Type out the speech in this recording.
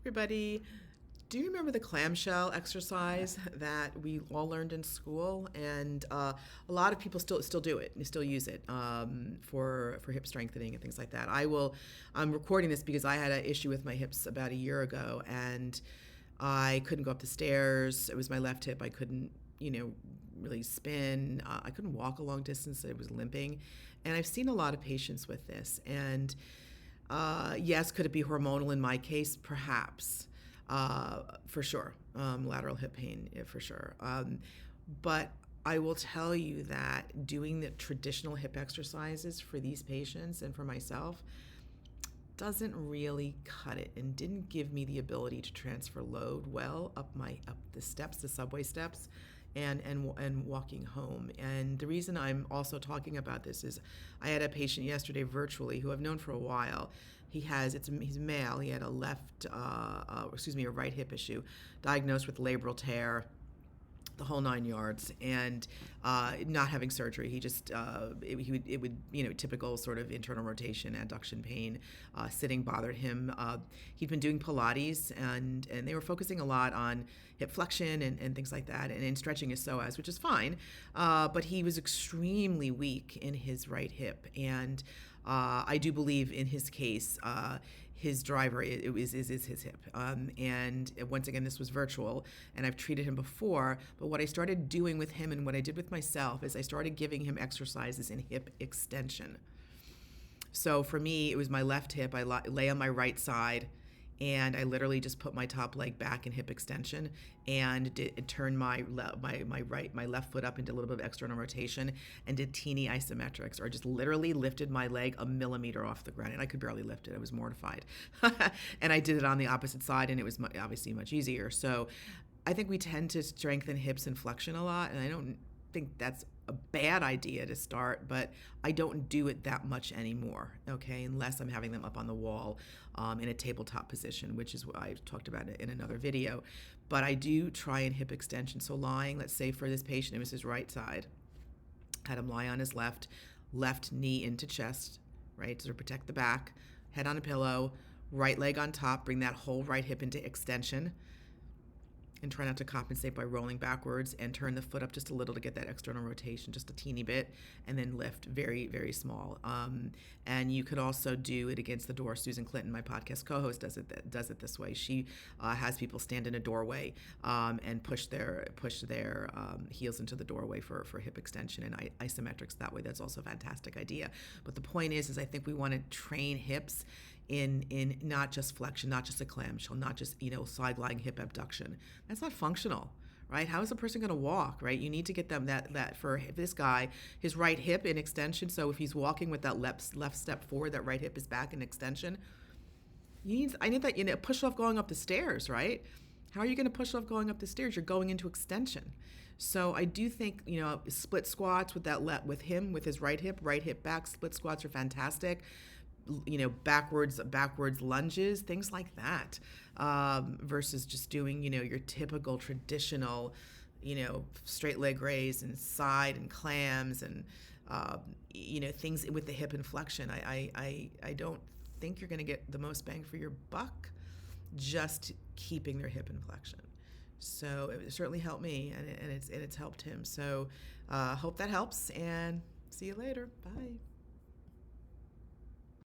Everybody, do you remember the clamshell exercise that we all learned in school? And a lot of people still do it. They still use it for hip strengthening and things like that. I'm recording this because I had an issue with my hips about a year ago, and I couldn't go up the stairs. It was my left hip. I couldn't, really spin. I couldn't walk a long distance. I was limping, and I've seen a lot of patients with this. And yes, could it be hormonal in my case? Perhaps, for sure. Lateral hip pain, yeah, for sure. But I will tell you that doing the traditional hip exercises for these patients and for myself doesn't really cut it, and didn't give me the ability to transfer load well up the steps, the subway steps, and walking home. And the reason I'm also talking about this is I had a patient yesterday virtually who I've known for a while. He's male. He had a a right hip issue, diagnosed with labral tear, the whole 9 yards, and not having surgery. He just it would typical sort of internal rotation, adduction pain, sitting bothered him. He'd been doing Pilates, and they were focusing a lot on hip flexion and things like that, and stretching his psoas, which is fine. But he was extremely weak in his right hip, and I do believe in his case, his driver is his hip. And once again, this was virtual, and I've treated him before. But what I started doing with him and what I did with myself is I started giving him exercises in hip extension. So for me, it was my left hip. I lay on my right side, and I literally just put my top leg back in hip extension and turned my left foot up into a little bit of external rotation and did teeny isometrics, or just literally lifted my leg a millimeter off the ground, and I could barely lift it. I was mortified. And I did it on the opposite side, and it was obviously much easier. So I think we tend to strengthen hips and flexion a lot, and I don't think that's a bad idea to start, but I don't do it that much anymore, okay, unless I'm having them up on the wall in a tabletop position, which is what I talked about in another video. But I do try in hip extension. So lying, let's say for this patient, it was his right side, had him lie on his left knee into chest, right, to protect the back, head on a pillow, right leg on top, bring that whole right hip into extension, and try not to compensate by rolling backwards, and turn the foot up just a little to get that external rotation, just a teeny bit, and then lift very, very small. And you could also do it against the door. Susan Clinton, my podcast co-host, does it this way. She has people stand in a doorway and push their heels into the doorway for hip extension and isometrics that way. That's also a fantastic idea. But the point is I think we want to train hips in not just flexion, not just a clamshell, not just side lying hip abduction. That's not functional, right? How is a person going to walk, right? You need to get them that for this guy, his right hip in extension. So if he's walking with that left step forward, that right hip is back in extension. I need that push off going up the stairs, right? How are you going to push off going up the stairs? You're going into extension. So I do think split squats with him with his right hip back. Split squats are fantastic. Backwards lunges, things like that, versus just doing, your typical traditional, straight leg raise and side and clams and, things with the hip inflection. I don't think you're going to get the most bang for your buck just keeping their hip inflection. So it certainly helped me, and it's helped him. So hope that helps, and see you later. Bye.